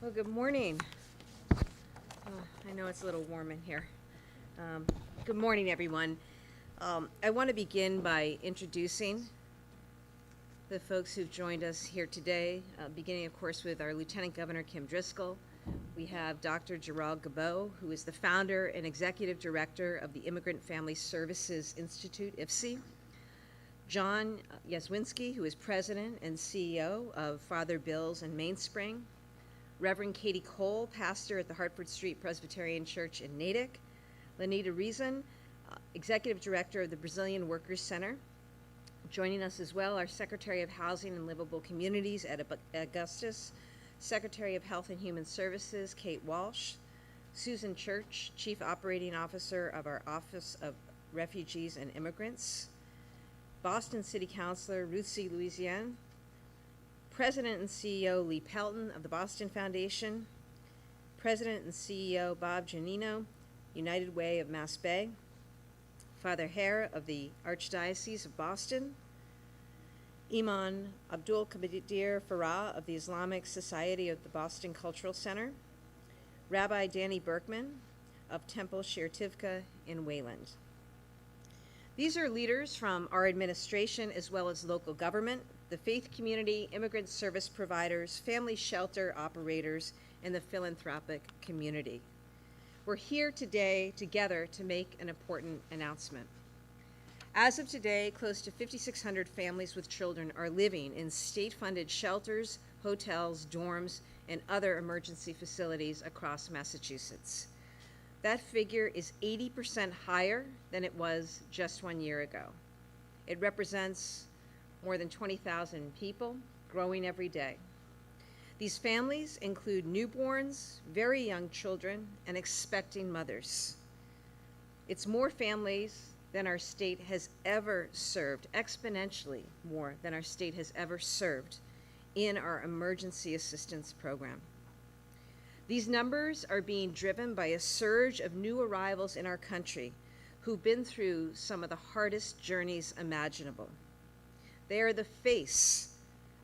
Well, good morning. I know it's a little warm in here. Good morning, everyone. I want to begin by introducing the folks who've joined us here today, beginning, of course, with our Lieutenant Governor, Kim Driscoll. We have Dr. Gerald Gabot, who is the founder and executive director of the Immigrant Family Services Institute, IFSI. John Jaswinski, who is president and CEO of Father Bill's in Mainspring. Reverend Katie Cole, pastor at the Hartford Street Presbyterian Church in Natick. Lenita Reason, executive director of the Brazilian Workers Center. Joining us as well, our Secretary of Housing and Livable Communities at Augustus, Secretary of Health and Human Services, Kate Walsh. Susan Church, Chief Operating Officer of our Office of Refugees and Immigrants. Boston City Councilor Ruth C. Louisiane. President and CEO Lee Pelton of the Boston Foundation, President and CEO Bob Giannino, United Way of Mass Bay, Father Hare of the Archdiocese of Boston, Imam Abdul Qadir Farah of the Islamic Society of the Boston Cultural Center, Rabbi Danny Berkman of Temple Shir Tivka in Wayland. These are leaders from our administration as well as local government, the faith community, immigrant service providers, family shelter operators, and the philanthropic community. We're here today together to make an important announcement. As of today, close to 5,600 families with children are living in state-funded shelters, hotels, dorms, and other emergency facilities across Massachusetts. That figure is 80% higher than it was just 1 year ago. It represents more than 20,000 people, growing every day. These families include newborns, very young children, and expecting mothers. It's more families than our state has ever served, exponentially more than our state has ever served in our emergency assistance program. These numbers are being driven by a surge of new arrivals in our country who've been through some of the hardest journeys imaginable. They are the face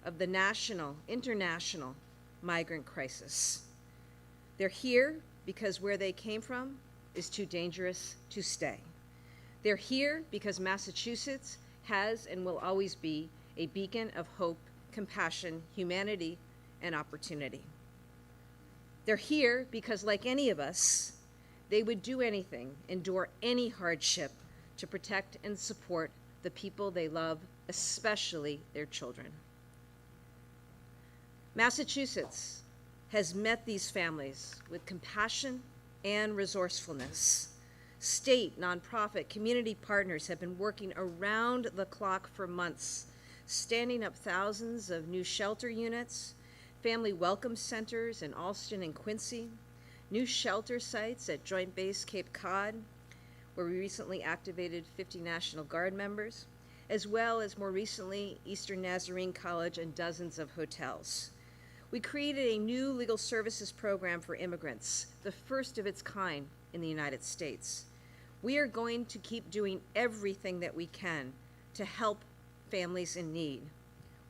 of the national, international migrant crisis. They're here because where they came from is too dangerous to stay. They're here because Massachusetts has and will always be a beacon of hope, compassion, humanity, and opportunity. They're here because, like any of us, they would do anything, endure any hardship to protect and support the people they love, especially their children. Massachusetts has met these families with compassion and resourcefulness. State, nonprofit, community partners have been working around the clock for months, standing up thousands of new shelter units, family welcome centers in Alston and Quincy, new shelter sites at Joint Base Cape Cod, where we recently activated 50 National Guard members, as well as more recently Eastern Nazarene College and dozens of hotels. We created a new legal services program for immigrants, the first of its kind in the United States. We are going to keep doing everything that we can to help families in need.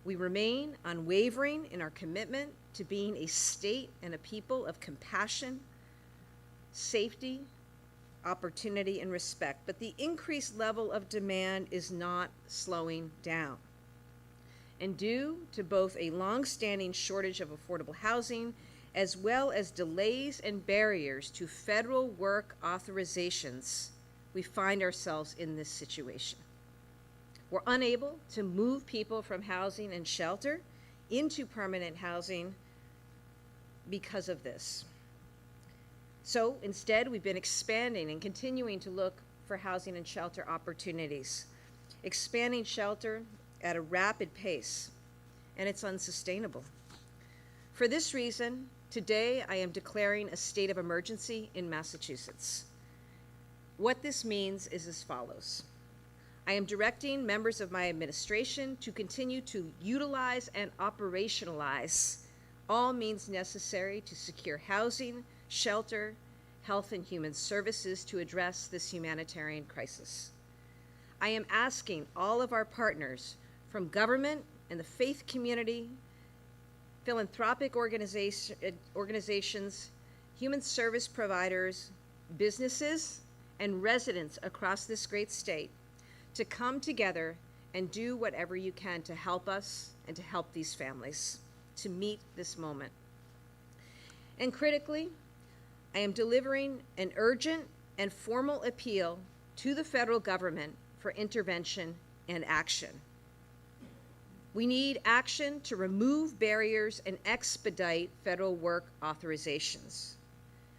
We remain unwavering in our commitment to being a state and a people of compassion, safety, opportunity, and respect, but the increased level of demand is not slowing down. And due to both a long-standing shortage of affordable housing, as well as delays and barriers to federal work authorizations, we find ourselves in this situation. We're unable to move people from housing and shelter into permanent housing because of this. So instead, we've been expanding and continuing to look for housing and shelter opportunities, expanding shelter at a rapid pace, and it's unsustainable. For this reason, today I am declaring a state of emergency in Massachusetts. What this means is as follows. I am directing members of my administration to continue to utilize and operationalize all means necessary to secure housing, shelter, health, and human services to address this humanitarian crisis. I am asking all of our partners from government and the faith community, philanthropic organizations, human service providers, businesses, and residents across this great state to come together and do whatever you can to help us and to help these families to meet this moment. And critically, I am delivering an urgent and formal appeal to the federal government for intervention and action. We need action to remove barriers and expedite federal work authorizations.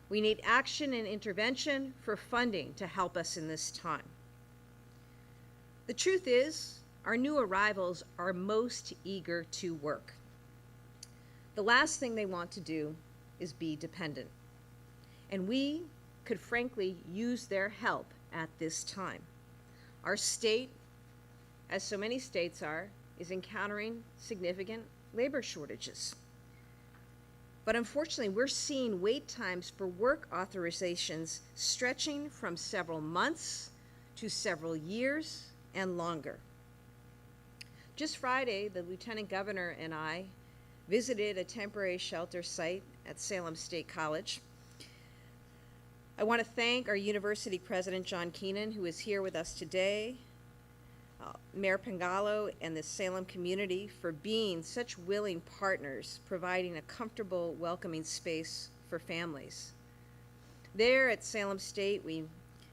We need action and intervention for funding to help us in this time. The truth is, our new arrivals are most eager to work. The last thing they want to do is be dependent. And we could frankly use their help at this time. Our state, as so many states are, is encountering significant labor shortages. But unfortunately, we're seeing wait times for work authorizations stretching from several months to several years and longer. Just Friday, the Lieutenant Governor and I visited a temporary shelter site at Salem State College. I want to thank our university president, John Keenan, who is here with us today, Mayor Pangalo, and the Salem community for being such willing partners, providing a comfortable, welcoming space for families. There at Salem State, we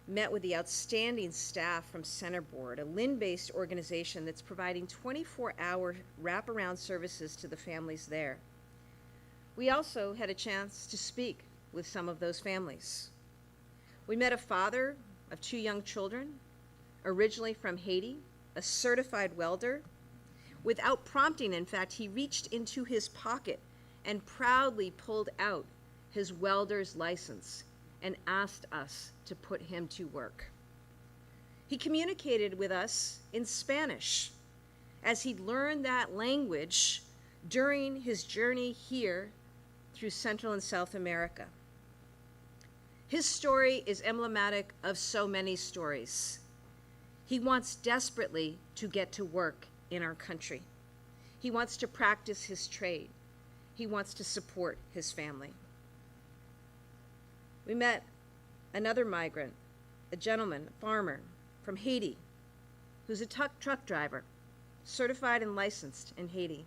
met with the outstanding staff from Centerboard, a Lynn-based organization that's providing 24-hour wraparound services to the families there. We also had a chance to speak with some of those families. We met a father of 2 young children, originally from Haiti, a certified welder. Without prompting, in fact, he reached into his pocket and proudly pulled out his welder's license and asked us to put him to work. He communicated with us in Spanish as he learned that language during his journey here through Central and South America. His story is emblematic of so many stories. He wants desperately to get to work in our country. He wants to practice his trade. He wants to support his family. We met another migrant, a gentleman, a farmer from Haiti, who's a truck driver, certified and licensed in Haiti.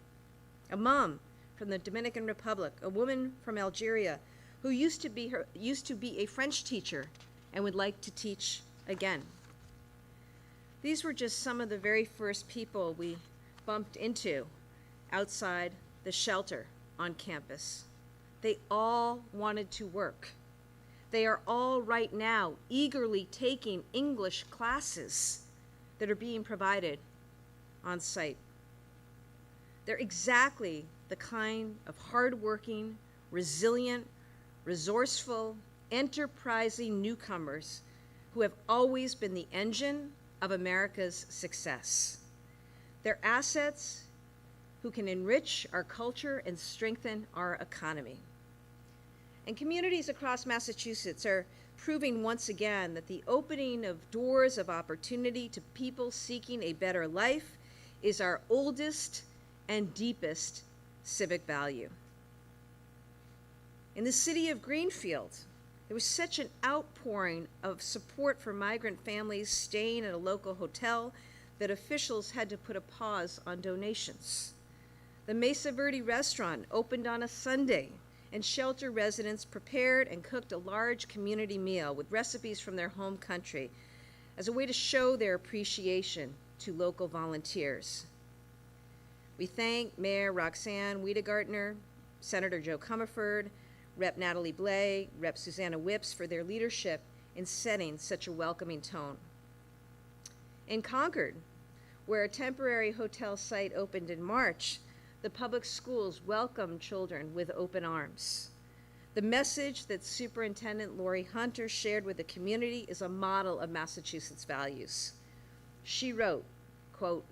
A mom from the Dominican Republic, a woman from Algeria who used to be a French teacher and would like to teach again. These were just some of the very first people we bumped into outside the shelter on campus. They all wanted to work. They are all right now eagerly taking English classes that are being provided on site. They're exactly the kind of hardworking, resilient, resourceful, enterprising newcomers who have always been the engine of America's success. They're assets who can enrich our culture and strengthen our economy. And communities across Massachusetts are proving once again that the opening of doors of opportunity to people seeking a better life is our oldest and deepest civic value. In the city of Greenfield, there was such an outpouring of support for migrant families staying at a local hotel that officials had to put a pause on donations. The Mesa Verde restaurant opened on a Sunday, and shelter residents prepared and cooked a large community meal with recipes from their home country as a way to show their appreciation to local volunteers. We thank Mayor Roxanne Wiedegartner, Senator Joe Comerford, Rep. Natalie Blais, Rep. Susanna Whips for their leadership in setting such a welcoming tone. In Concord, where a temporary hotel site opened in March, the public schools welcomed children with open arms. The message that Superintendent Lori Hunter shared with the community is a model of Massachusetts values. She wrote, quote,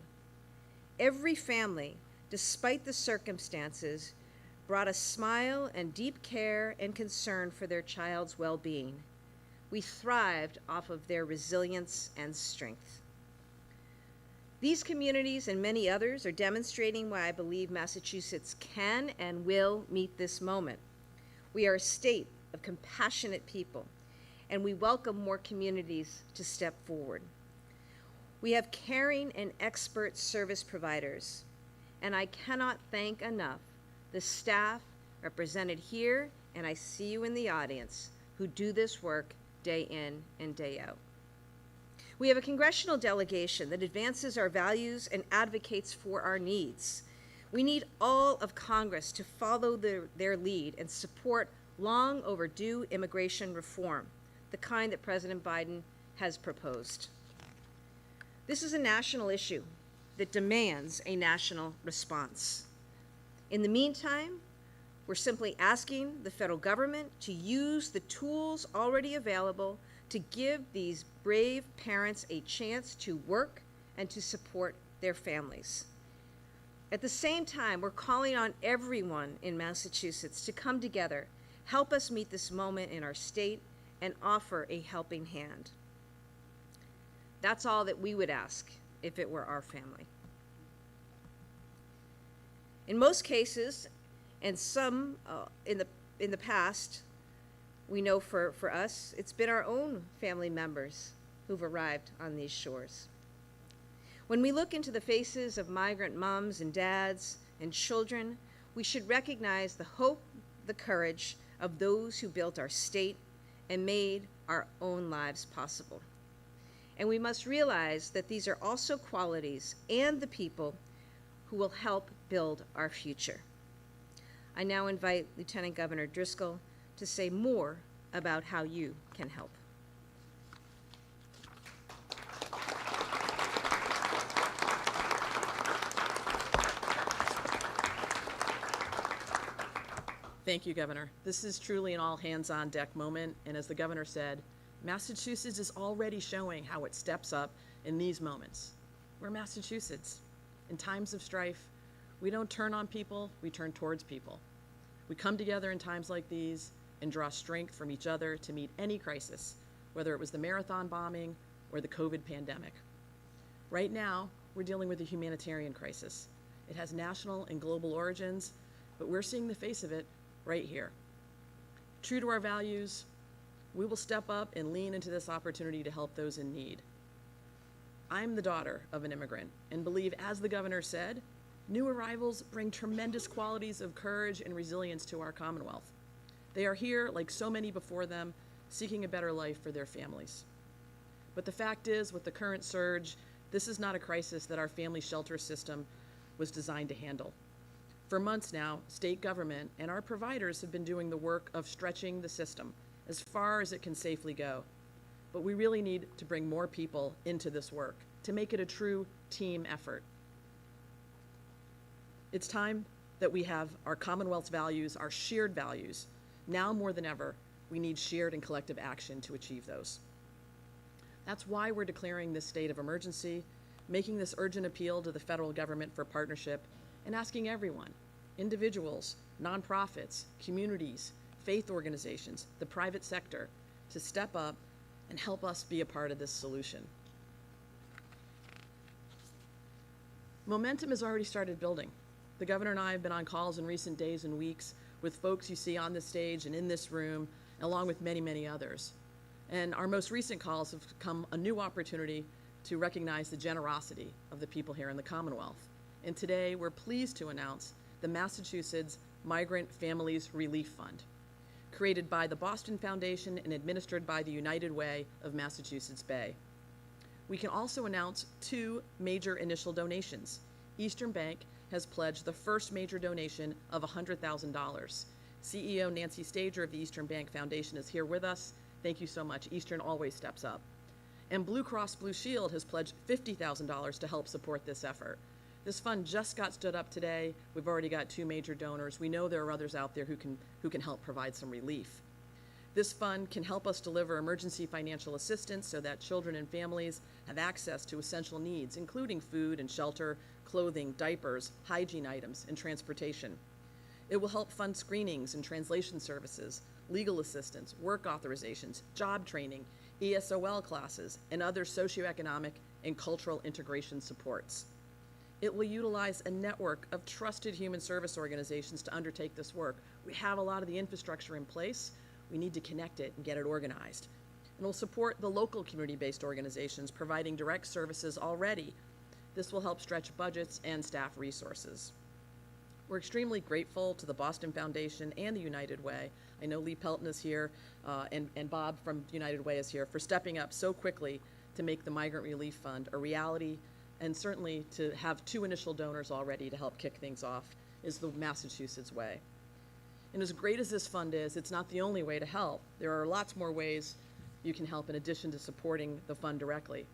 "Every family, despite the circumstances, brought a smile and deep care and concern for their child's well-being. We thrived off of their resilience and strength." These communities and many others are demonstrating why I believe Massachusetts can and will meet this moment. We are a state of compassionate people, and we welcome more communities to step forward. We have caring and expert service providers, and I cannot thank enough the staff represented here, and I see you in the audience, who do this work day in and day out. We have a congressional delegation that advances our values and advocates for our needs. We need all of Congress to follow their lead and support long overdue immigration reform, the kind that President Biden has proposed. This is a national issue that demands a national response. In the meantime, we're simply asking the federal government to use the tools already available to give these brave parents a chance to work and to support their families. At the same time, we're calling on everyone in Massachusetts to come together, help us meet this moment in our state, and offer a helping hand. That's all that we would ask if it were our family. In most cases, and some in the past, we know for us, it's been our own family members who've arrived on these shores. When we look into the faces of migrant moms and dads and children, we should recognize the hope, the courage of those who built our state and made our own lives possible. And we must realize that these are also qualities and the people who will help build our future. I now invite Lieutenant Governor Driscoll to say more about how you can help. Thank you, Governor. This is truly an all-hands-on-deck moment, and as the Governor said, Massachusetts is already showing how it steps up in these moments. We're Massachusetts. In times of strife, we don't turn on people, we turn towards people. We come together in times like these and draw strength from each other to meet any crisis, whether it was the marathon bombing or the COVID pandemic. Right now, we're dealing with a humanitarian crisis. It has national and global origins, but we're seeing the face of it right here. True to our values, we will step up and lean into this opportunity to help those in need. I'm the daughter of an immigrant and believe, as the Governor said, new arrivals bring tremendous qualities of courage and resilience to our Commonwealth. They are here, like so many before them, seeking a better life for their families. But the fact is, with the current surge, this is not a crisis that our family shelter system was designed to handle. For months now, state government and our providers have been doing the work of stretching the system as far as it can safely go. But we really need to bring more people into this work to make it a true team effort. It's time that we have our Commonwealth's values, our shared values. Now more than ever, we need shared and collective action to achieve those. That's why we're declaring this state of emergency, making this urgent appeal to the federal government for partnership, and asking everyone, individuals, nonprofits, communities, faith organizations, the private sector, to step up and help us be a part of this solution. Momentum has already started building. The Governor and I have been on calls in recent days and weeks with folks you see on this stage and in this room, along with many, many others. And our most recent calls have come a new opportunity to recognize the generosity of the people here in the Commonwealth. And today, we're pleased to announce the Massachusetts Migrant Families Relief Fund, created by the Boston Foundation and administered by the United Way of Massachusetts Bay. We can also announce two major initial donations. Eastern Bank has pledged the first major donation of $100,000. CEO Nancy Stager of the Eastern Bank Foundation is here with us. Thank you so much. Eastern always steps up. And Blue Cross Blue Shield has pledged $50,000 to help support this effort. This fund just got stood up today. We've already got two major donors. We know there are others out there who can help provide some relief. This fund can help us deliver emergency financial assistance so that children and families have access to essential needs, including food and shelter, clothing, diapers, hygiene items, and transportation. It will help fund screenings and translation services, legal assistance, work authorizations, job training, ESOL classes, and other socioeconomic and cultural integration supports. It will utilize a network of trusted human service organizations to undertake this work. We have a lot of the infrastructure in place. We need to connect it and get it organized. And will support the local community-based organizations providing direct services already. This will help stretch budgets and staff resources. We're extremely grateful to the Boston Foundation and the United Way. I know Lee Pelton is here, and Bob from United Way is here, for stepping up so quickly to make the Migrant Relief Fund a reality, and certainly to have 2 initial donors already to help kick things off is the Massachusetts way. And as great as this fund is, it's not the only way to help. There are lots more ways you can help in addition to supporting the fund directly.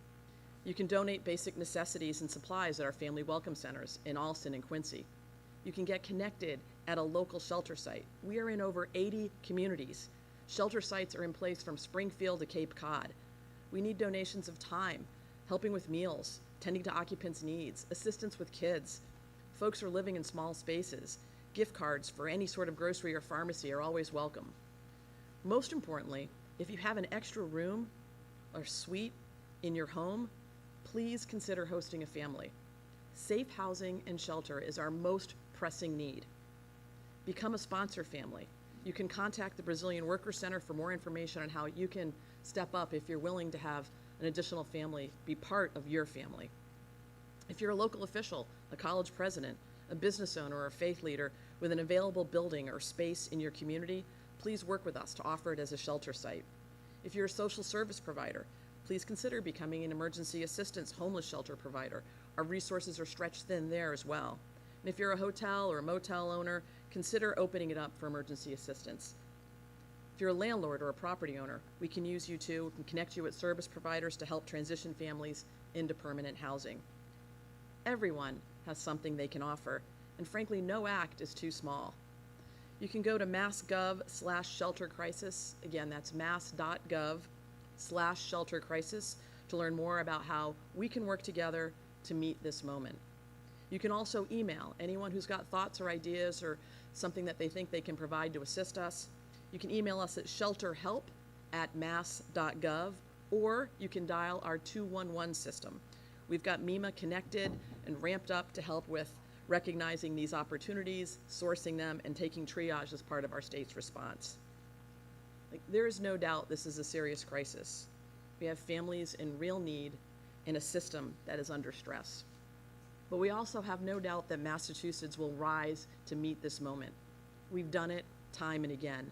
You can donate basic necessities and supplies at our family welcome centers in Alston and Quincy. You can get connected at a local shelter site. We are in over 80 communities. Shelter sites are in place from Springfield to Cape Cod. We need donations of time, helping with meals, tending to occupants' needs, assistance with kids. Folks are living in small spaces. Gift cards for any sort of grocery or pharmacy are always welcome. Most importantly, if you have an extra room or suite in your home, please consider hosting a family. Safe housing and shelter is our most pressing need. Become a sponsor family. You can contact the Brazilian Worker Center for more information on how you can step up if you're willing to have an additional family be part of your family. If you're a local official, a college president, a business owner, or a faith leader with an available building or space in your community, please work with us to offer it as a shelter site. If you're a social service provider, please consider becoming an emergency assistance homeless shelter provider. Our resources are stretched thin there as well. And if you're a hotel or a motel owner, consider opening it up for emergency assistance. If you're a landlord or a property owner, we can use you too. We can connect you with service providers to help transition families into permanent housing. Everyone has something they can offer, and frankly, no act is too small. You can go to mass.gov/sheltercrisis. Again, that's mass.gov/sheltercrisis to learn more about how we can work together to meet this moment. You can also email anyone who's got thoughts or ideas or something that they think they can provide to assist us. You can email us at shelterhelp@mass.gov, or you can dial our 211 system. We've got MEMA connected and ramped up to help with recognizing these opportunities, sourcing them, and taking triage as part of our state's response. There is no doubt this is a serious crisis. We have families in real need and a system that is under stress. But we also have no doubt that Massachusetts will rise to meet this moment. We've done it time and again.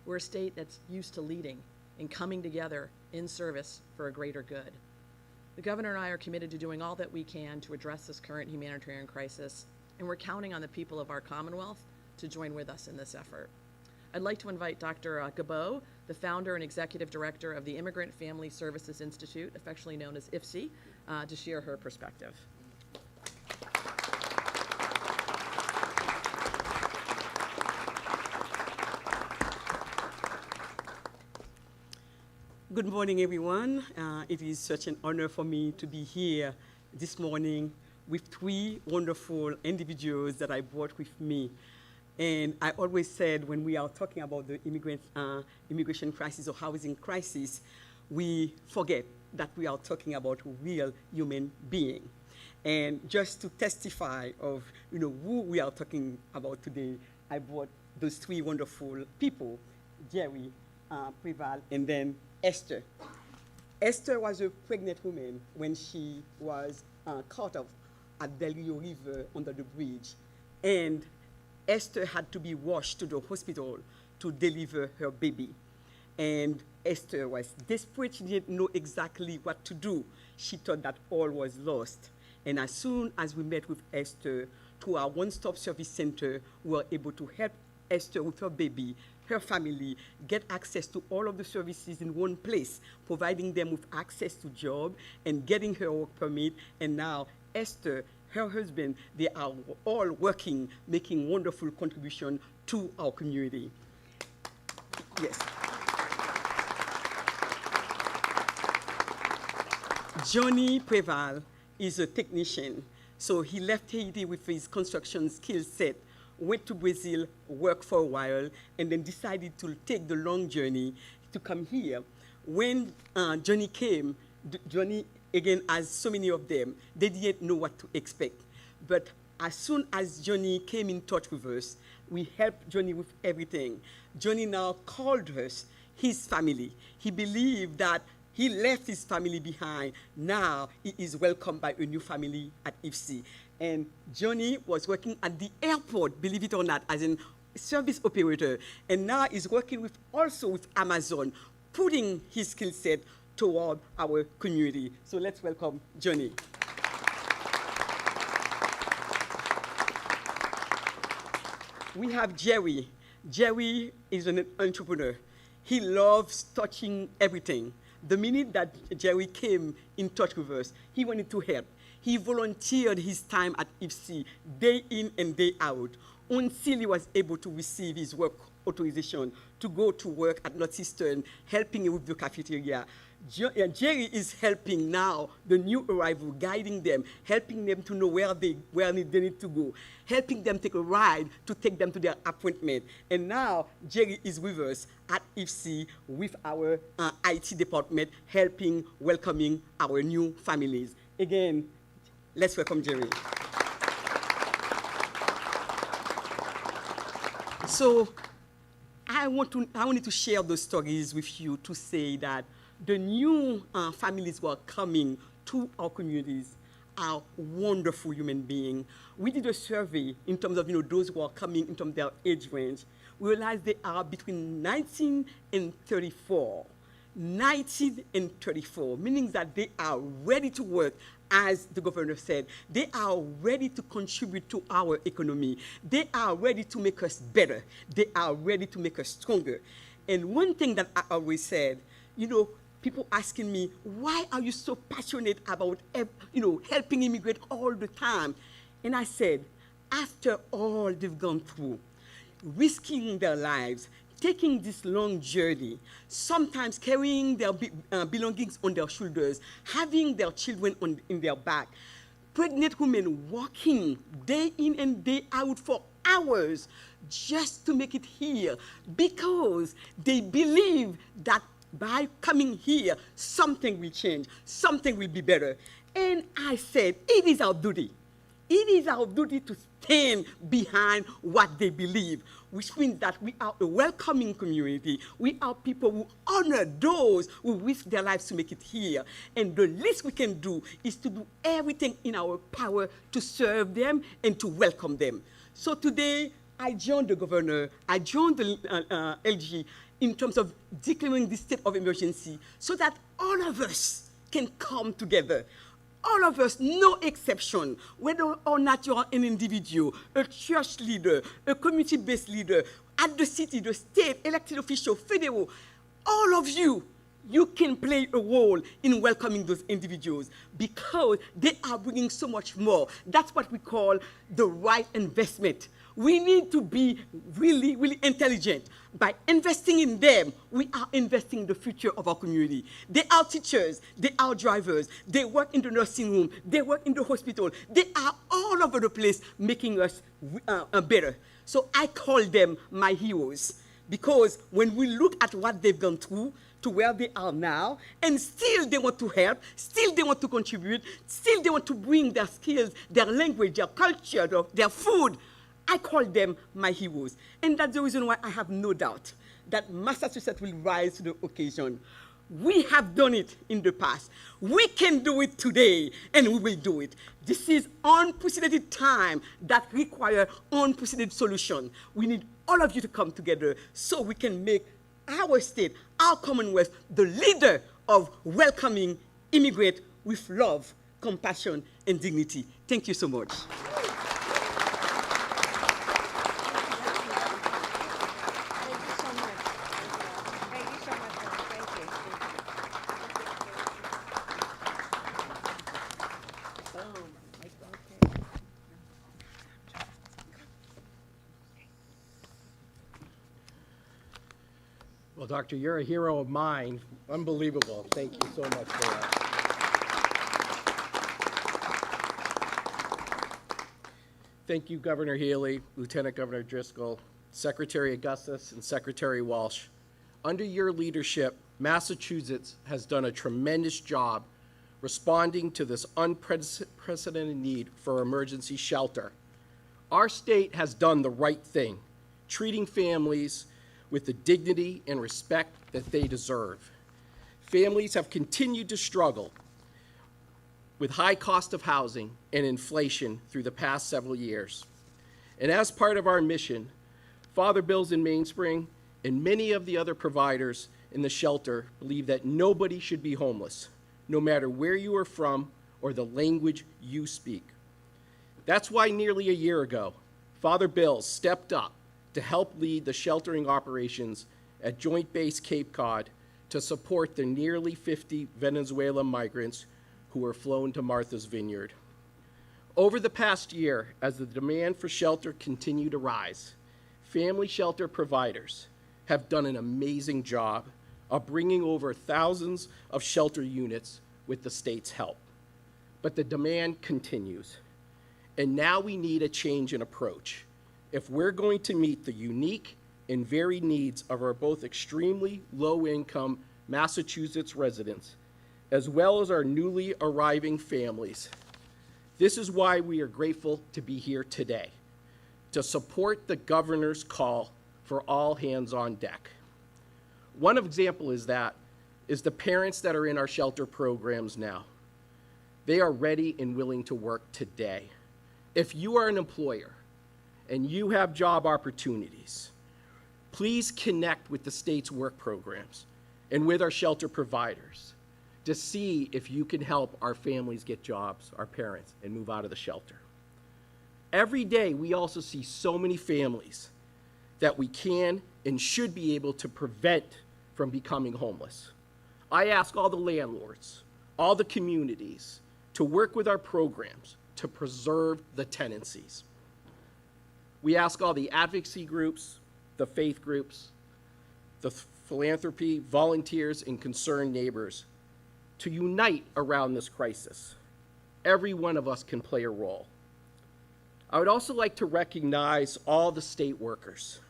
We're a state that's used to leading and coming together in service for a greater good. The governor and I are committed to doing all that we can to address this current humanitarian crisis, and we're counting on the people of our Commonwealth to join with us in this effort. I'd like to invite Dr. Gabot, the founder and executive director of the Immigrant Family Services Institute, affectionately known as IFSI, to share her perspective. Good morning, everyone. It is such an honor for me to be here this morning with 3 wonderful individuals that I brought with me. And I always said when we are talking about the immigration crisis or housing crisis, we forget that we are talking about a real human being. And just to testify of who we are talking about today, I brought those 3 wonderful people, Jerry, Preval, and then Esther. Esther was a pregnant woman when she was caught up at Del Rio River under the bridge. And Esther had to be rushed to the hospital to deliver her baby. And Esther was desperate. She didn't know exactly what to do. She thought that all was lost. And as soon as we met with Esther through our one-stop service center, we were able to help Esther with her baby, her family, get access to all of the services in one place, providing them with access to job and getting her work permit. And now Esther, her husband, they are all working, making wonderful contribution to our community. Yes. Johnny Preval is a technician. So he left Haiti with his construction skill set, went to Brazil, worked for a while, and then decided to take the long journey to come here, when Johnny came, Johnny, again, as so many of them, they didn't know what to expect. But as soon as Johnny came in touch with us, we helped Johnny with everything. Johnny now called us his family. He believed that he left his family behind. Now he is welcomed by a new family at IFC. And Johnny was working at the airport, believe it or not, as a service operator. And now he's working also with Amazon, putting his skill set toward our community. So let's welcome Johnny. We have Jerry. Jerry is an entrepreneur. He loves touching everything. The minute that Jerry came in touch with us, he wanted to help. He volunteered his time at IFC day in and day out until he was able to receive his work authorization to go to work at Northeastern, helping with the cafeteria. Jerry is helping now the new arrival, guiding them, helping them to know where they need to go, helping them take a ride to take them to their appointment. And now Jerry is with us at IFC with our IT department, helping, welcoming our new families. Again, let's welcome Jerry. So I wanted to share those stories with you to say that the new families who are coming to our communities are wonderful human beings. We did a survey in terms of those who are coming in terms of their age range. We realized they are between 19 and 34. 19 and 34, meaning that they are ready to work, as the governor said. They are ready to contribute to our economy. They are ready to make us better. They are ready to make us stronger. And one thing that I always said, people asking me, why are you so passionate about helping immigrants all the time? And I said, after all they've gone through, risking their lives, taking this long journey, sometimes carrying their belongings on their shoulders, having their children in their back, pregnant women walking day in and day out for hours just to make it here because they believe that by coming here, something will change, something will be better. And I said, it is our duty. It is our duty to stand behind what they believe, which means that we are a welcoming community. We are people who honor those who risk their lives to make it here. And the least we can do is to do everything in our power to serve them and to welcome them. So today, I joined the governor, I joined the LG in terms of declaring this state of emergency so that all of us can come together. All of us, no exception, whether or not you are an individual, a church leader, a community-based leader, at the city, the state, elected official, federal, all of you, you can play a role in welcoming those individuals because they are bringing so much more. That's what we call the right investment. We need to be really, really intelligent. By investing in them, we are investing in the future of our community. They are teachers, they are drivers, they work in the nursing room, they work in the hospital. They are all over the place making us better. So I call them my heroes because when we look at what they've gone through to where they are now, and still they want to help, still they want to contribute, still they want to bring their skills, their language, their culture, their food, I call them my heroes. And that's the reason why I have no doubt that Massachusetts will rise to the occasion. We have done it in the past. We can do it today, and we will do it. This is unprecedented time that requires unprecedented solution. We need all of you to come together so we can make our state, our Commonwealth, the leader of welcoming immigrants with love, compassion, and dignity. Thank you so much. Well, Doctor, you're a hero of mine. Unbelievable. Thank you so much for that. Thank you, Governor Healey, Lieutenant Governor Driscoll, Secretary Augustus, and Secretary Walsh. Under your leadership, Massachusetts has done a tremendous job responding to this unprecedented need for emergency shelter. Our state has done the right thing, treating families with the dignity and respect that they deserve. Families have continued to struggle with high cost of housing and inflation through the past several years. And as part of our mission, Father Bills in Mainspring and many of the other providers in the shelter believe that nobody should be homeless, no matter where you are from or the language you speak. That's why nearly a year ago, Father Bills stepped up to help lead the sheltering operations at Joint Base Cape Cod to support the nearly 50 Venezuelan migrants who were flown to Martha's Vineyard. Over the past year, as the demand for shelter continued to rise, family shelter providers have done an amazing job of bringing over thousands of shelter units with the state's help. But the demand continues. And now we need a change in approach if we're going to meet the unique and varied needs of our both extremely low-income Massachusetts residents, as well as our newly arriving families. This is why we are grateful to be here today, to support the governor's call for all hands on deck. One example is the parents that are in our shelter programs now. They are ready and willing to work today. If you are an employer and you have job opportunities, please connect with the state's work programs and with our shelter providers to see if you can help our families get jobs, our parents, and move out of the shelter. Every day, we also see so many families that we can and should be able to prevent from becoming homeless. I ask all the landlords, all the communities, to work with our programs to preserve the tenancies. We ask all the advocacy groups, the faith groups, the philanthropy, volunteers, and concerned neighbors to unite around this crisis. Every one of us can play a role. I would also like to recognize all the state workers,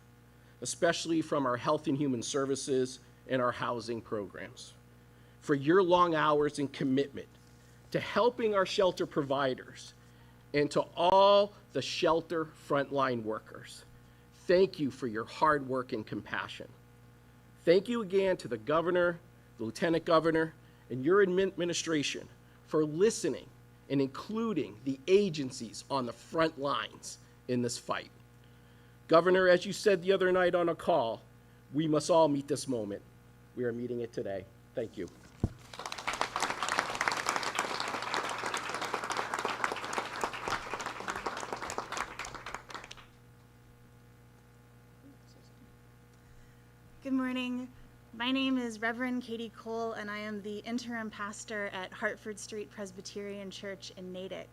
especially from our Health and Human Services and our housing programs, for your long hours and commitment to helping our shelter providers and to all the shelter frontline workers. Thank you for your hard work and compassion. Thank you again to the governor, the lieutenant governor, and your administration for listening and including the agencies on the front lines in this fight. Governor, as you said the other night on a call, we must all meet this moment. We are meeting it today. Thank you. Good morning. My name is Reverend Katie Cole, and I am the interim pastor at Hartford Street Presbyterian Church in Natick.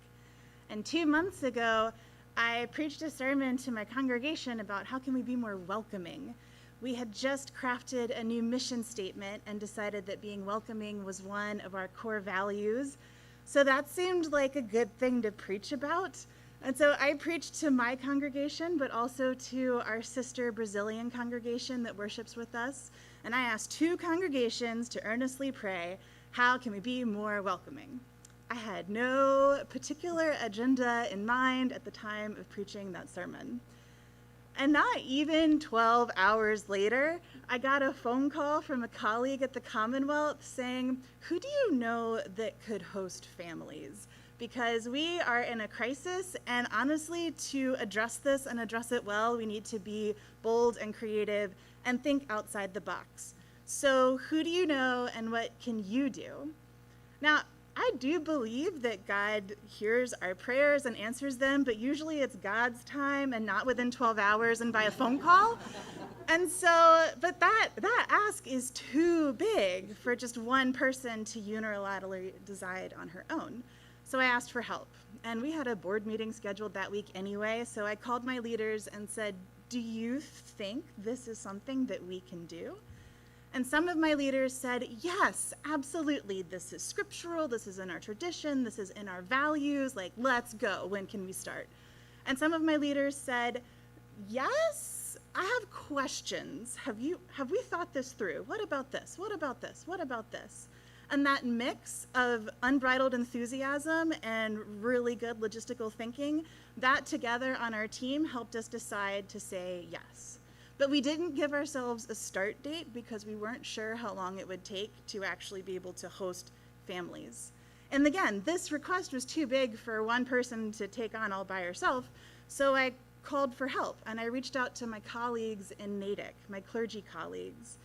And 2 months ago, I preached a sermon to my congregation about how can we be more welcoming. We had just crafted a new mission statement and decided that being welcoming was one of our core values. So that seemed like a good thing to preach about. And so I preached to my congregation, but also to our sister Brazilian congregation that worships with us. And I asked 2 congregations to earnestly pray, how can we be more welcoming? I had no particular agenda in mind at the time of preaching that sermon. And not even 12 hours later, I got a phone call from a colleague at the Commonwealth saying, who do you know that could host families? Because we are in a crisis, and honestly, to address this and address it well, we need to be bold and creative and think outside the box. So who do you know and what can you do? Now, I do believe that God hears our prayers and answers them, but usually it's God's time and not within 12 hours and by a phone call. And so, but that ask is too big for just one person to unilaterally decide on her own. So I asked for help, and we had a board meeting scheduled that week anyway, so I called my leaders and said, do you think this is something that we can do? And some of my leaders said, yes, absolutely, this is scriptural, this is in our tradition, this is in our values, like, let's go, when can we start? And some of my leaders said, yes, I have questions. Have we thought this through? What about this? What about this? What about this? And that mix of unbridled enthusiasm and really good logistical thinking, that together on our team helped us decide to say yes. But we didn't give ourselves a start date because we weren't sure how long it would take to actually be able to host families. And again, this request was too big for one person to take on all by herself, so I called for help and I reached out to my colleagues in Natick, my clergy colleagues.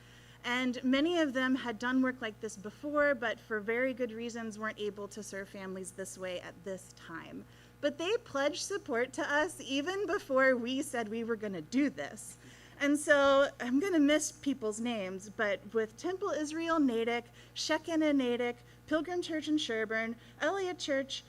And many of them had done work like this before, but for very good reasons weren't able to serve families this way at this time. But they pledged support to us even before we said we were going to do this. And so I'm going to miss people's names, but with Temple Israel Natick, Shekin in Natick, Pilgrim Church in Sherburne, Elliott Church,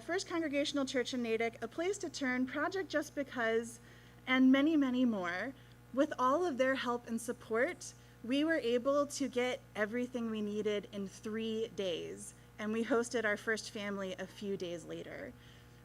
First Congregational Church in Natick, A Place to Turn, Project Just Because, and many, many more, with all of their help and support, we were able to get everything we needed in 3 days, and we hosted our first family a few days later.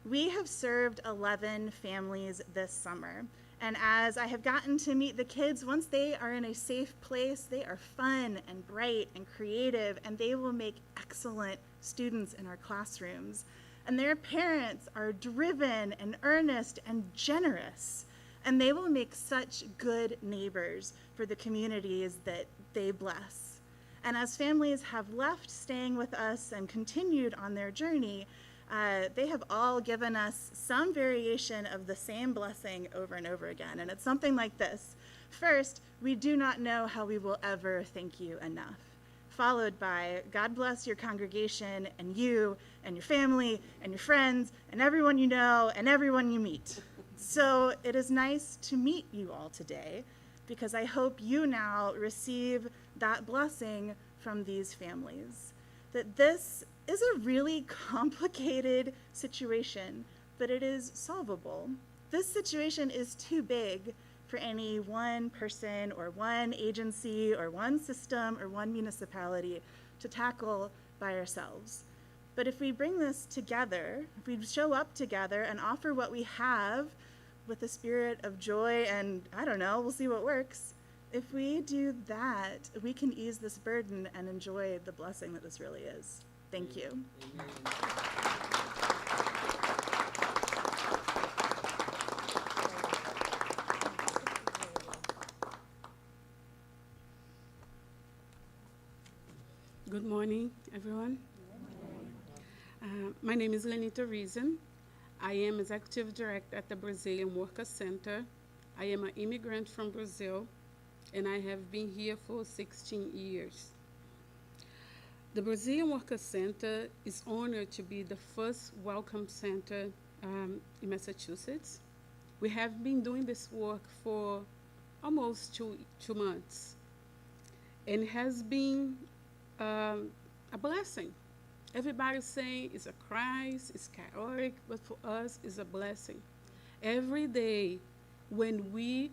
We have served 11 families this summer, and as I have gotten to meet the kids, once they are in a safe place, they are fun and bright and creative, and they will make excellent students in our classrooms. And their parents are driven and earnest and generous, and they will make such good neighbors for the communities that they bless. And as families have left staying with us and continued on their journey, they have all given us some variation of the same blessing over and over again. And it's something like this. First, we do not know how we will ever thank you enough. Followed by, God bless your congregation and you and your family and your friends and everyone you know and everyone you meet. So it is nice to meet you all today because I hope you now receive that blessing from these families. That this is a really complicated situation, but it is solvable. This situation is too big for any one person or one agency or one system or one municipality to tackle by ourselves. But if we bring this together, if we show up together and offer what we have with a spirit of joy and, I don't know, we'll see what works. If we do that, we can ease this burden and enjoy the blessing that this really is. Thank you. Good morning, everyone. My name is Lenita Reason. I am Executive Director at the Brazilian Worker Center. I am an immigrant from Brazil, and I have been here for 16 years. The Brazilian Worker Center is honored to be the first Welcome Center in Massachusetts. We have been doing this work for almost two months, and has been a blessing. Everybody's saying it's a crisis, it's chaotic, but for us, it's a blessing. Every day when we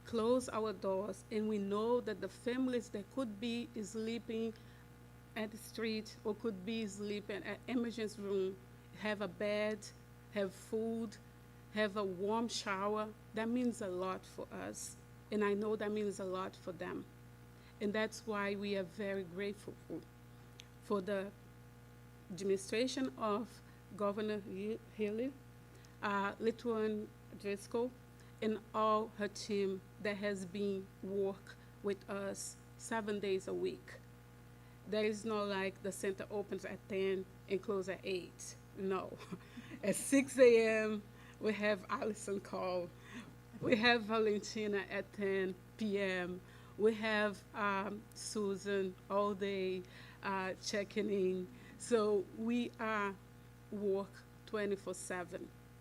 close our doors and we know that the families that could be sleeping at the street or could be sleeping at emergency room have a bed, have food, have a warm shower, that means a lot for us. And I know that means a lot for them. And that's why we are very grateful for the administration of Governor Healey, Lituan Driscoll, and all her team that has been work with us 7 days a week. There is not like the center opens at 10 and closes at 8. No. At 6 a.m., we have Allison call. We have Valentina at 10 p.m. We have Susan all day checking in. So we are work 24/7.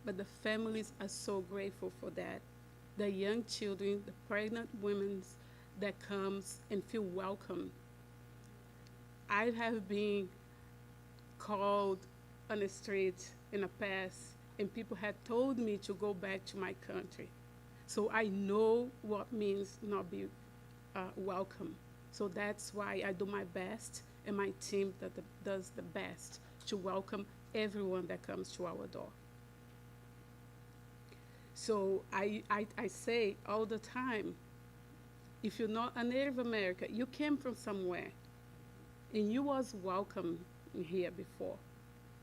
But the families are so grateful for that. The young children, the pregnant women that comes and feel welcome. I have been called on the street in the past, and people had told me to go back to my country. So I know what means not be welcome. So that's why I do my best, and my team does the best to welcome everyone that comes to our door. So I say all the time if you're not a Native American, you came from somewhere, and you was welcome in here before.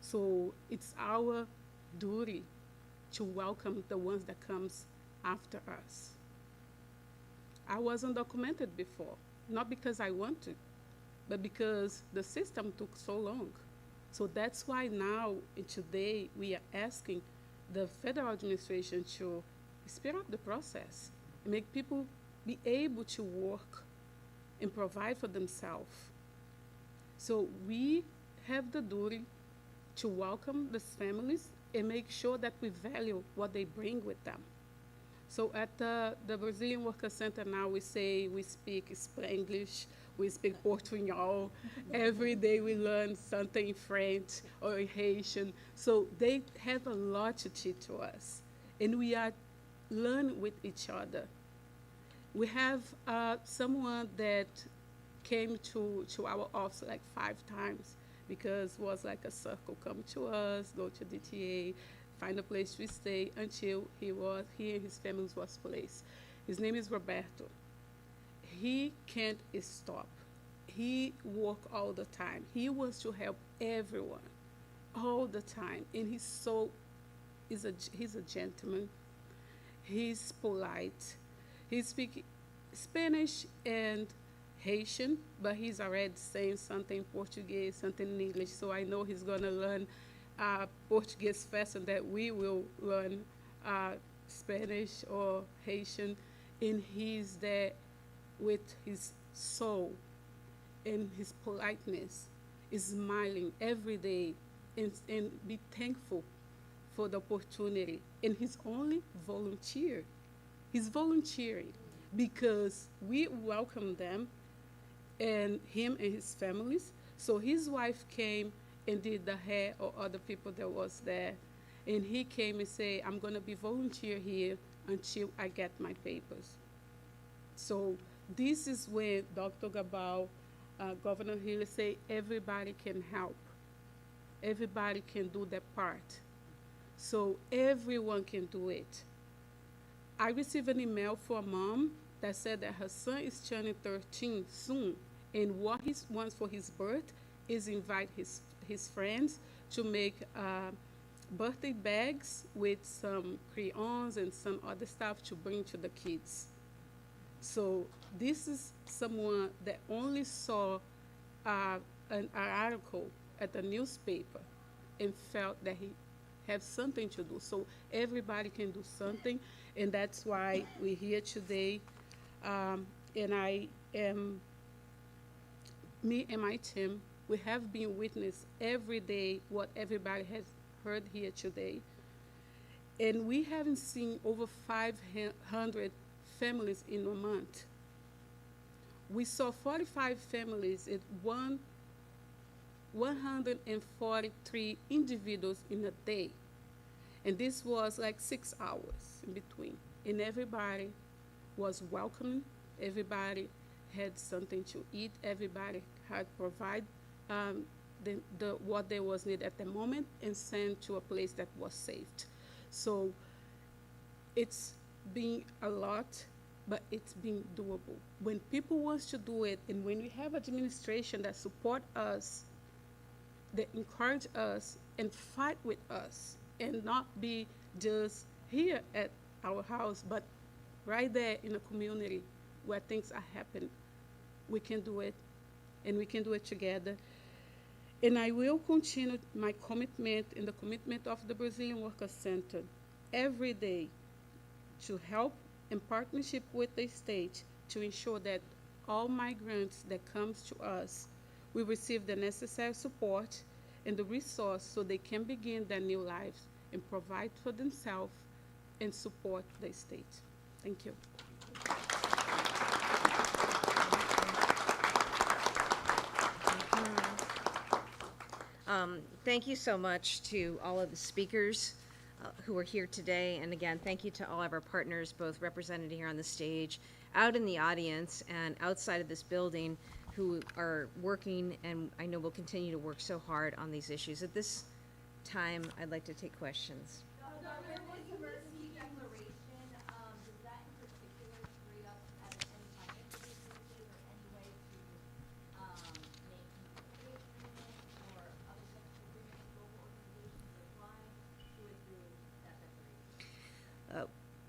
So it's our duty to welcome the ones that comes after us. I wasn't documented before, not because I wanted, but because the system took so long. So that's why now, today, we are asking the federal administration to speed up the process and make people be able to work and provide for themselves. So we have the duty to welcome these families and make sure that we value what they bring with them. So at the Brazilian Worker Center now, we speak Spanglish, we speak Portuguese. Every day we learn something in French or in Haitian. So they have a lot to teach to us, and we are learning with each other. We have someone that came to our office like 5 times because it was like a circle. Come to us, go to DTA, find a place to stay until he and his family was placed. His name is Roberto. He can't stop. He work all the time. He wants to help everyone all the time, and he's a gentleman. He's polite. He speaks Spanish and Haitian, but he's already saying something in Portuguese, something in English. So I know he's gonna learn Portuguese faster than we will learn Spanish or Haitian. And he's there with his soul and his politeness, is smiling every day and be thankful for the opportunity. And he's only volunteer. He's volunteering because we welcome them and him and his families. So his wife came and did the hair of other people that was there. And he came and said, I'm gonna be volunteer here until I get my papers. So this is where Dr. Gabal, Governor Healey say everybody can help. Everybody can do their part. So everyone can do it. I received an email from a mom that said that her son is turning 13 soon, and what he wants for his birth is invite his friends to make birthday bags with some crayons and some other stuff to bring to the kids. So this is someone that only saw an article at the newspaper and felt that he had something to do. So everybody can do something, and that's why we're here today. And me and my team, we have been witness every day what everybody has heard here today. And we haven't seen over 500 families in a month. We saw 45 families and 143 individuals in a day. And this was like 6 hours in between. And everybody was welcome. Everybody had something to eat. Everybody had provide what they was needed at the moment and sent to a place that was saved. So it's been a lot, but it's been doable. When people want to do it, and when we have administration that support us, that encourage us and fight with us, and not be just here at our house, but right there in the community where things are happening, we can do it, and we can do it together. And I will continue my commitment and the commitment of the Brazilian Worker Center every day to help in partnership with the state to ensure that all migrants that comes to us will receive the necessary support and the resource so they can begin their new lives and provide for themselves and support the state. Thank you. Thank you so much to all of the speakers who are here today. And again, thank you to all of our partners, both represented here on the stage, out in the audience, and outside of this building, who are working and I know will continue to work so hard on these issues. At this time, I'd like to take questions. Dr. This emergency declaration, does that in particular straight up at any time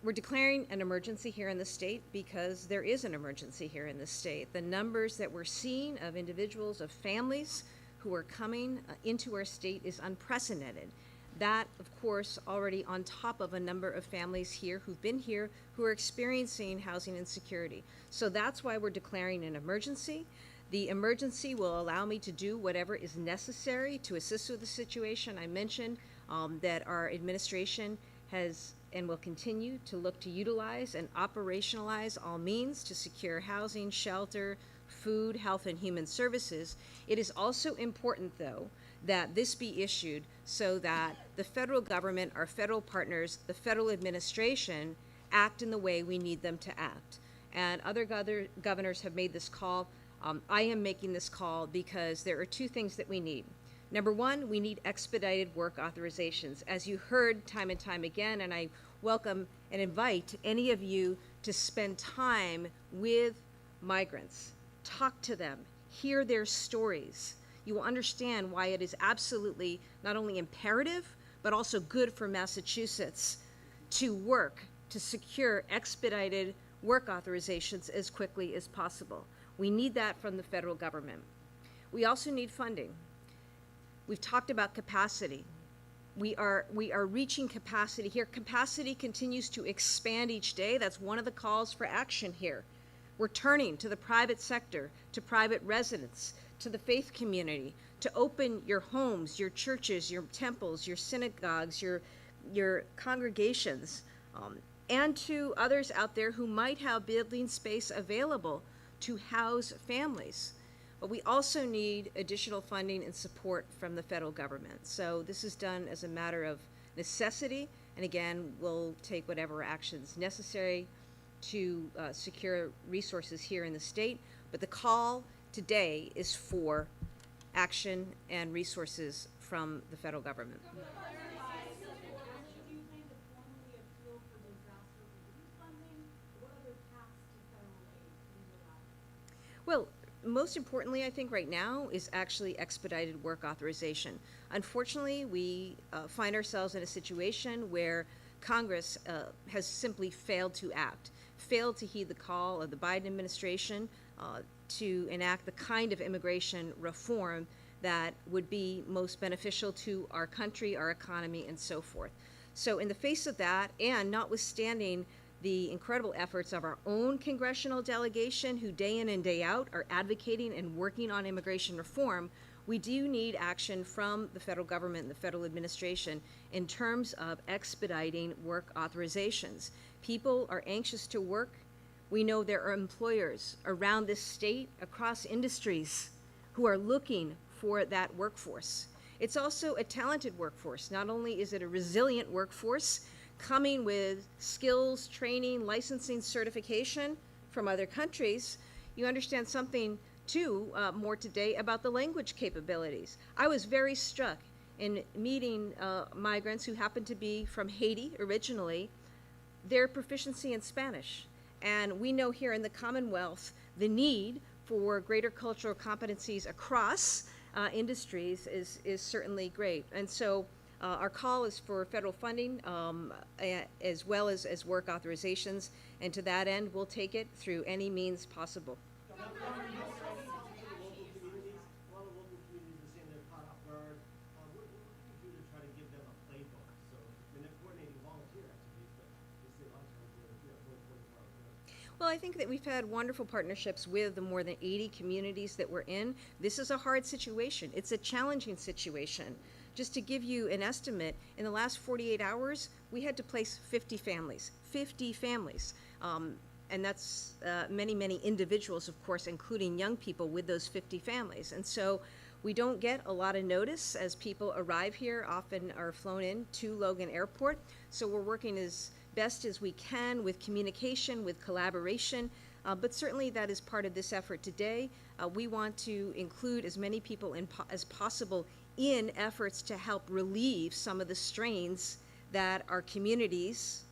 We're declaring an emergency here in the state because there is an emergency here in the state. The numbers that we're seeing of individuals, of families who are coming into our state is unprecedented. That, of course, already on top of a number of families here who've been here who are experiencing housing insecurity. So that's why we're declaring an emergency. The emergency will allow me to do whatever is necessary to assist with the situation. I mentioned that our administration has and will continue to look to utilize and operationalize all means to secure housing, shelter, food, health, and human services. It is also important, though, that this be issued so that the federal government, our federal partners, the federal administration act in the way we need them to act. And other governors have made this call. I am making this call because there are two things that we need. Number one, we need expedited work authorizations. As you heard time and time again, and I welcome and invite any of you to spend time with migrants, talk to them, hear their stories. You will understand why it is absolutely not only imperative, but also good for Massachusetts to work to secure expedited work authorizations as quickly as possible. We need that from the federal government. We also need funding. We've talked about capacity. We are reaching capacity here. Capacity continues to expand each day. That's one of the calls for action here. We're turning to the private sector, to private residents, to the faith community, to open your homes, your churches, your temples, your synagogues, your congregations, and to others out there who might have building space available to house families. But we also need additional funding and support from the federal government. So this is done as a matter of necessity, and again, we'll take whatever actions necessary to secure resources here in the state. But the call today is for action and resources from the federal government. Well, most importantly, I think right now is actually expedited work authorization. Unfortunately, we find ourselves in a situation where Congress has simply failed to act, failed to heed the call of the Biden administration to enact the kind of immigration reform that would be most beneficial to our country, our economy, and so forth. So in the face of that, and notwithstanding the incredible efforts of our own congressional delegation, who day in and day out are advocating and working on immigration reform, we do need action from the federal government and the federal administration in terms of expediting work authorizations. People are anxious to work. We know there are employers around this state, across industries, who are looking for that workforce. It's also a talented workforce. Not only is it a resilient workforce, coming with skills, training, licensing, certification from other countries, you understand something too more today about the language capabilities. I was very struck in meeting migrants who happened to be from Haiti originally, their proficiency in Spanish. And we know here in the Commonwealth the need for greater cultural competencies across industries is certainly great. And so our call is for federal funding as well as work authorizations, and to that end, we'll take it through any means possible. A lot of local communities are saying they're caught off guard. What can you do to try to give them a playbook? So when they're coordinating volunteer activities, but they say a lot of times they're 24 hours. Well, I think that we've had wonderful partnerships with the more than 80 communities that we're in. This is a hard situation. It's a challenging situation. Just to give you an estimate, in the last 48 hours, we had to place 50 families. 50 families. And that's many, many individuals, of course, including young people with those 50 families. And so we don't get a lot of notice as people arrive here, often are flown in to Logan Airport. So we're working as best as we can with communication, with collaboration, but certainly that is part of this effort today. We want to include as many people as possible in efforts to help relieve some of the strains that our communities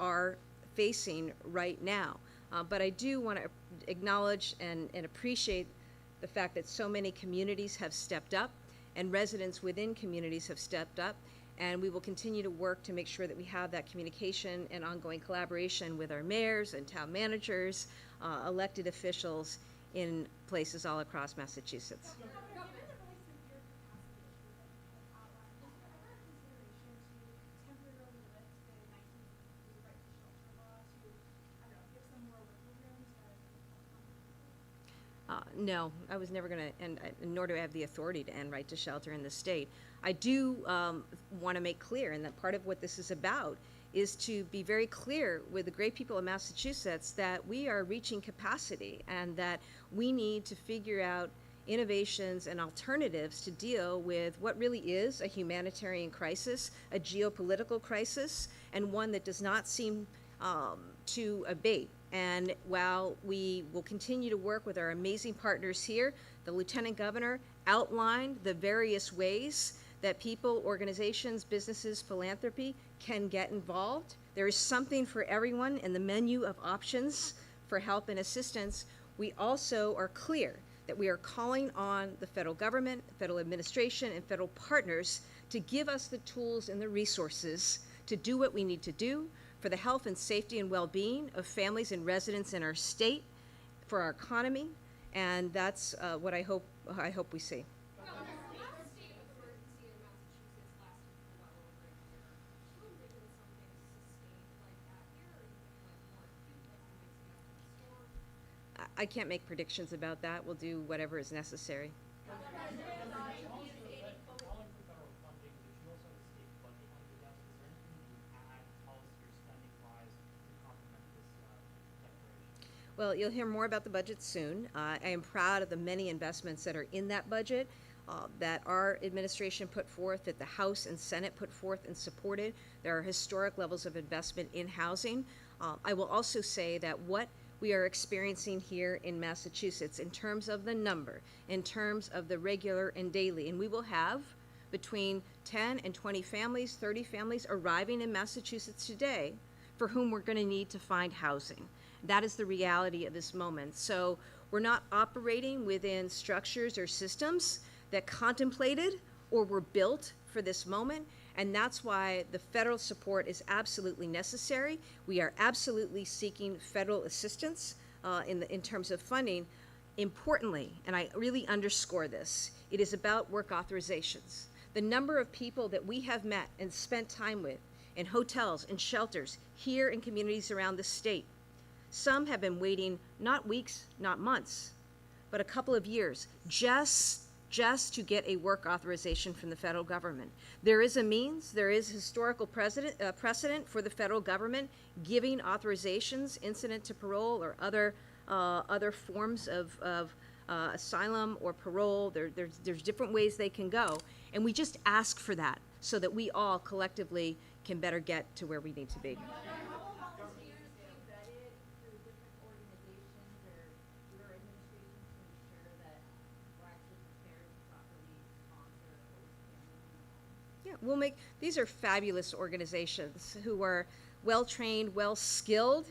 are facing right now. But I do want to acknowledge and appreciate the fact that so many communities have stepped up and residents within communities have stepped up. And we will continue to work to make sure that we have that communication and ongoing collaboration with our mayors and town managers, elected officials in places all across Massachusetts. No, I was never going to, and nor do I have the authority to end right to shelter in the state. I do want to make clear, and that part of what this is about is to be very clear with the great people of Massachusetts that we are reaching capacity and that we need to figure out innovations and alternatives to deal with what really is a humanitarian crisis, a geopolitical crisis, and one that does not seem to abate. And while we will continue to work with our amazing partners here, the Lieutenant Governor outlined the various ways that people, organizations, businesses, philanthropy can get involved. There is something for everyone in the menu of options for help and assistance. We also are clear that we are calling on the federal government, federal administration, and federal partners to give us the tools and the resources to do what we need to do for the health and safety and well-being of families and residents in our state, for our economy, and that's what I hope we see. I can't make predictions about that. We'll do whatever is necessary. Well, you'll hear more about the budget soon. I am proud of the many investments that are in that budget that our administration put forth, that the House and Senate put forth and supported. There are historic levels of investment in housing. I will also say that what we are experiencing here in Massachusetts in terms of the number, in terms of the regular and daily, and we will have between 10 and 20 families, 30 families arriving in Massachusetts today for whom we're going to need to find housing. That is the reality of this moment. So we're not operating within structures or systems that contemplated or were built for this moment, and that's why the federal support is absolutely necessary. We are absolutely seeking federal assistance in terms of funding. Importantly, and I really underscore this, it is about work authorizations. The number of people that we have met and spent time with in hotels and shelters here in communities around the state. Some have been waiting not weeks, not months, but a couple of years just to get a work authorization from the federal government. There is a means, there is historical precedent for the federal government giving authorizations incident to parole or other forms of asylum or parole. There's different ways they can go, and we just ask for that so that we all collectively can better get to where we need to be. These are fabulous organizations who are well-trained, well-skilled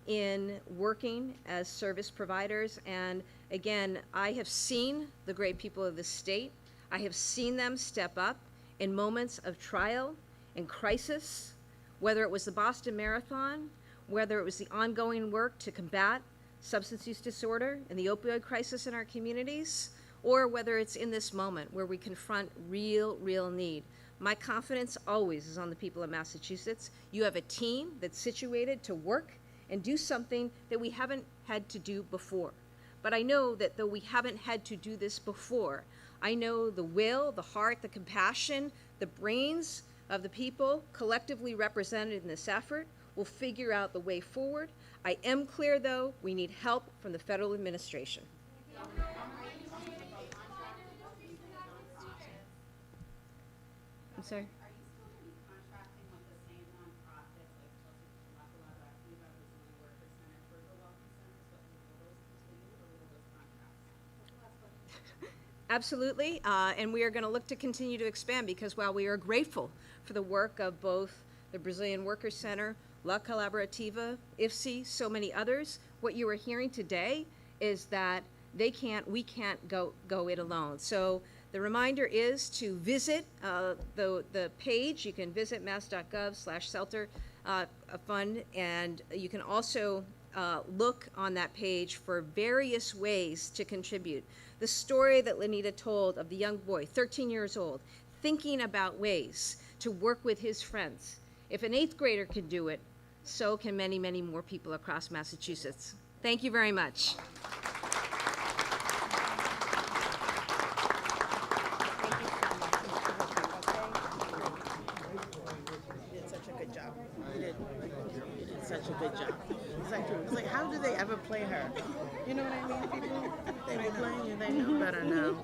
in working as service providers. And again, I have seen the great people of the state. I have seen them step up in moments of trial and crisis, whether it was the Boston Marathon, whether it was the ongoing work to combat substance use disorder and the opioid crisis in our communities, or whether it's in this moment where we confront real need. My confidence always is on the people of Massachusetts. You have a team that's situated to work and do something that we haven't had to do before. But I know that though we haven't had to do this before, I know the will, the heart, the compassion, the brains of the people collectively represented in this effort will figure out the way forward. I am clear, though, we need help from the federal administration. I'm sorry? Are you still going to be contracting with the same nonprofits like Local Activa, Brazilian Workers Center for the Welcome Centers, but will those continue or will those contracts? Absolutely, and we are going to look to continue to expand because while we are grateful for the work of both the Brazilian Workers Center, La Colaborativa, IFSI, so many others, what you are hearing today is that we can't go it alone. So The reminder is to visit the page. You can visit mass.gov/shelter fund, and you can also look on that page for various ways to contribute. The story that Lenita told of the young boy, 13 years old, thinking about ways to work with his friends. If an 8th grader can do it, so can many, many more people across Massachusetts. Thank you very much. You did such a good job. You did such a good job. It's like, how do they ever play her? You know what I mean? People, they were playing you, they know better now.